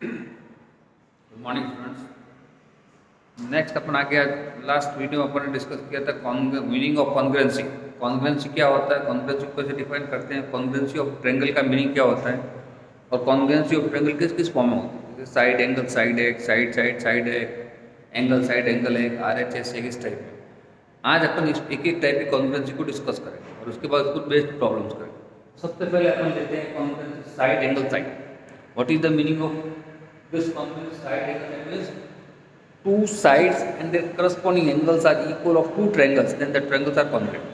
Good morning students. Next अपन आ गया, last video में अपन ने डिस्कस किया था मीनिंग ऑफ कॉन्ग्रुएंसी। कॉन्ग्रुएंसी क्या होता है, कॉन्ग्रुएंसी को कैसे डिफाइन करते हैं, कॉन्ग्रुएंसी ऑफ ट्रायंगल का मीनिंग क्या होता है, और कॉन्ग्रुएंसी ऑफ ट्रायंगल किस किस फॉर्म में होती है, जैसे साइड एंगल साइड एक, साइड साइड साइड एक, एंगल साइड एंगल एक, RHS एक, इस टाइप में। आज अपन एक एक टाइप की कॉन्ग्रुएंसी को डिस्कस करेंगे और उसके बाद कुछ बेस्ड प्रॉब्लम्स करेंगे। सबसे पहले अपन लेते हैं congruency side angle side. What is the meaning of this congruent side angle is two sides and their corresponding angles are equal of two triangles, then the triangles are congruent.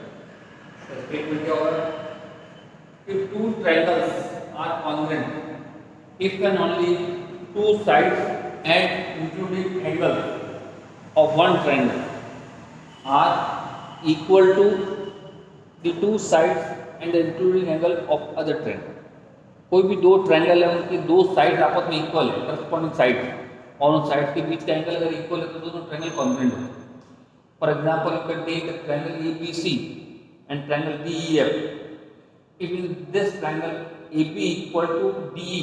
So statement क्या होगा? If two triangles are congruent if and only two sides and including angles of one triangle are equal to the two sides and the including angle of other triangle. कोई भी दो triangle है, उनकी दो side आपस में equal है, corresponding side, और उन साइड के बीच का एंगल अगर इक्वल है तो दोनों ट्रायंगल कॉन्ग्रुएंट होते हैं। For example you can take the triangle ABC and triangle DEF. If in this triangle AB equal to DE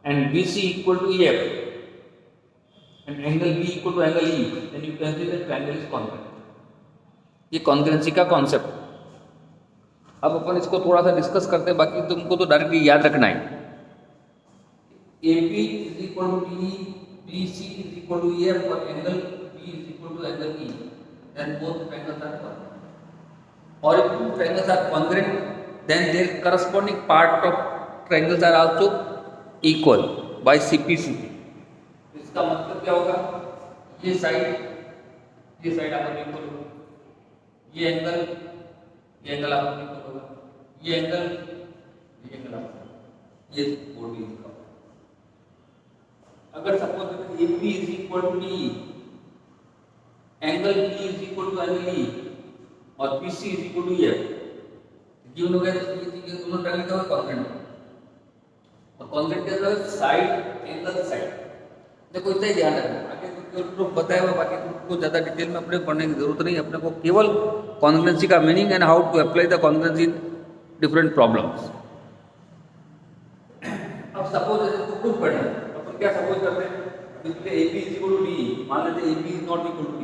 and BC equal to EF and angle B equal to angle E, then you can say that triangle is congruent. ये congruency का concept. अब अपन इसको थोड़ा सा discuss करते हैं, बाकी तुमको तो डायरेक्टली याद रखना है। AB is equal to DE, BC is equal to EF और angle B is equal to angle E, then both triangles are congruent. Or if two triangles are congruent, then their corresponding part of triangles are also equal by CP/CP. इसका मतलब क्या होगा? ये side आपस में equal होगा, ये angle आपस में इक्वल होगा, ये एंगल आपस में, ये बोर्ड भी लिखा होगा। अगर suppose AB is equal to DE, angle B is equal to angle E और BC is equal to EF, given हो गया तो ये दोनों ट्रायंगल का कॉन्ग्रुएंट होगा। और कॉन्ग्रुएंट क्या होगा? Side angle side. देखो इतना ही ध्यान रखना, आगे तो बताया हुआ, बाकी को ज़्यादा डिटेल में अपने पढ़ने की जरूरत नहीं है। अपने को केवल कॉन्ग्रुएंसी का meaning and how to apply the congruency in different problems. अब सपोज इसको खुद पढ़ना है, अपन क्या सपोज करते हैं, इसलिए AB is equal to DE, मान लेते हैं AB is not equal to D,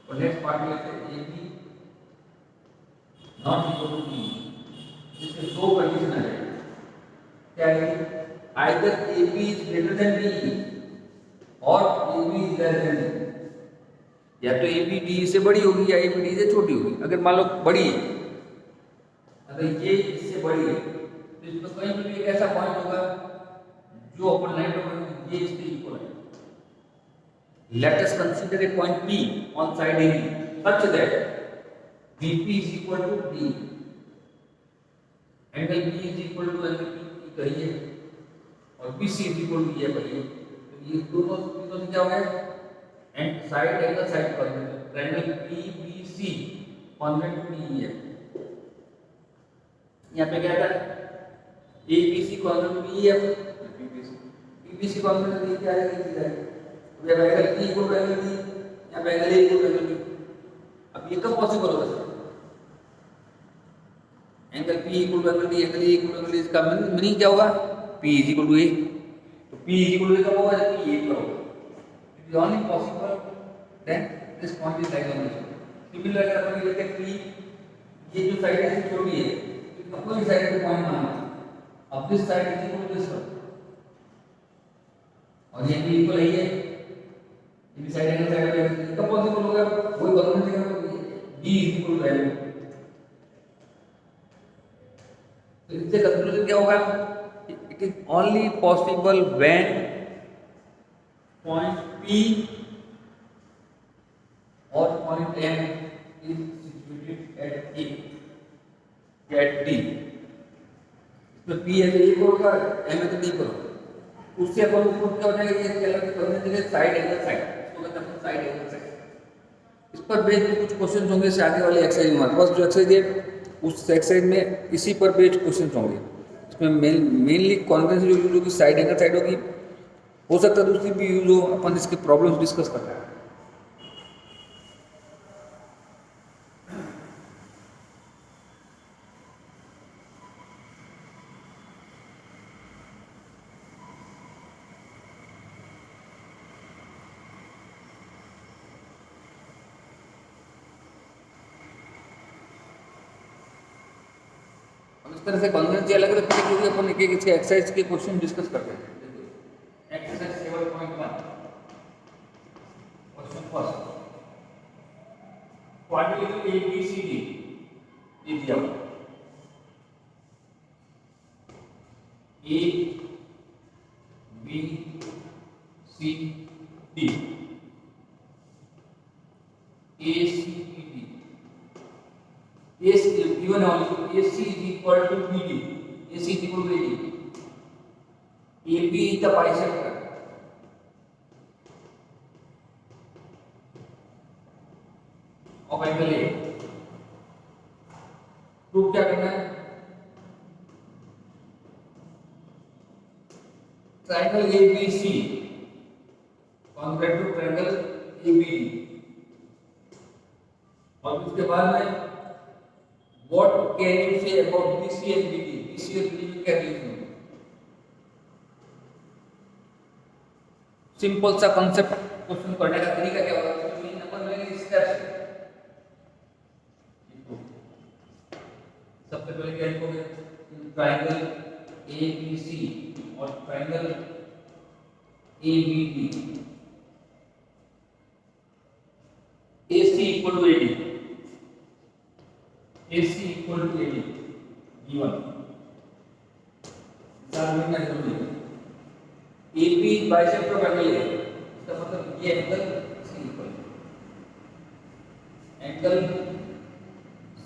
और नेक्स्ट पार्ट में लेते हैं AB not equal to D। इसके दो कंडीशन है, क्या है? Either AB is greater than DE और AB is less than D। या तो AB DE से बड़ी होगी या AB DE से छोटी होगी। अगर मान लो बड़ी है, अगर ये इससे बड़ी है तो इसमें कहीं भी एक ऐसा पॉइंट होगा जो अपन लाइन ड्रॉ करेंगे, ये इसके इक्वल है। Let us consider a point P on side AB such that BP is equal to D, angle B is equal to angle P कहिए और BC is equal to ये कहिए। तो ये दोनों क्या हो गया? And side angle side congruent, triangle PBC congruent PEF। यहाँ पे क्या था? ABC congruent PEF, PBC congruent ये क्या है? ये है जब angle P equal to angle D, यहाँ पे angle A equal to angle B। अब ये कब पॉसिबल होगा? Angle P equal to angle D, angle A equal to angle D, इसका मीनिंग क्या होगा? P is equal to A। तो P is equal to A कब होगा? जब P 1 पर होगा। It is only possible then this point is like on this. Similar अगर अपन लेते हैं P, ये जो साइड है छोटी है, तो अपोजिट साइड पे पॉइंट मानना, अब this side is equal to this one और ये भी इक्वल है, ये भी साइड एंगल साइड है, कब पॉसिबल होगा? वही कॉन्ग्रुएंट है, D is equal to L। तो इससे कंक्लूजन क्या होगा? It is only possible when point P और point M is situated at A, at D। इसमें P है तो A पर होगा, M है तो D पर होगा। उससे अपन उसको क्या हो जाएगा? ये कहलाता है कॉन्ग्रुएंट साइड एंगल साइड, इसको कहते हैं साइड एंगल साइड। इस पर बेस्ड कुछ क्वेश्चन होंगे से आगे वाली एक्सरसाइज में। हमारे पास जो एक्सरसाइज है उस एक्सरसाइज में इसी पर बेस्ड क्वेश्चन होंगे। इसमें मेनली कॉन्ग्रुएंसी जो यूज होगी साइड एंगल साइड होगी, हो सकता है दूसरी भी यूज हो, अपन इसके प्रॉब्लम्स डिस्कस करते हैं। इस तरह से कॉन्ग्रुएंसी अलग अलग तरीके की होगी, अपन एक एक इसके एक्सरसाइज के क्वेश्चन डिस्कस करते हैं। Exercise 7.1 question first, quadrilateral ABCD ये दिया हुआ A B C D ACBD AC given only AC is equal to BD, AC is equal to AD, AB is the bisector of angle A। Proof क्या करना है, triangle ABC congruent to triangle ABD, और उसके बाद में What can you say about BC and BD? BC और BD में क्या रिलेशन है? सिंपल सा कॉन्सेप्ट क्वेश्चन करने का तरीका क्या होगा? तो ये नंबर मिलेंगे स्टेप्स। सबसे पहले क्या लिखोगे? ट्रायंगल ABC और triangle ABD, AC equal to AD, AC equal to AD given, सामने में जरूरी है। AB bisector of angle A, इसका मतलब ये angle C equal angle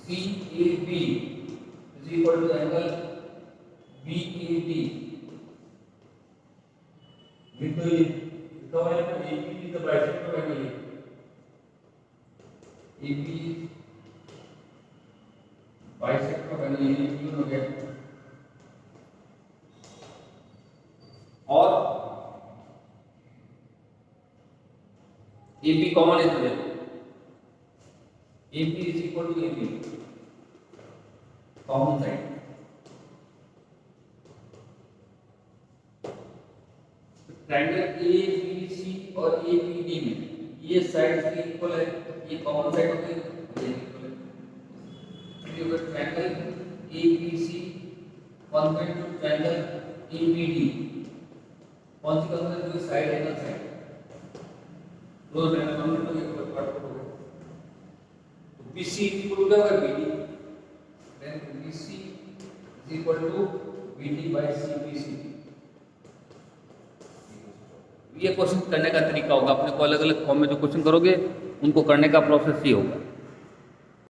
CAB is equal to angle BAD, with the covenant of AB is the bisector of angle A, AB bisector of angle A given हो गया, और AB common है तो AB is equal to AB common side, triangle ABC और ABD में ये side भी equal है, ये कॉमन साइड हो गई, ये इक्वल है। ये अगर triangle ABC congruent to triangle ABD, कौन सी कॉन्ग्रुएंट होगी? साइड एंगल साइड, दो ट्रायंगल कॉन्ग्रुएंट हो गए, पार्ट हो गया। तो BC इक्वल टू क्या होगा? BD, then BC is equal to BD by CBC। ये क्वेश्चन करने का तरीका होगा, अपने को अलग अलग फॉर्म में जो क्वेश्चन करोगे उनको करने का प्रोसेस ये होगा।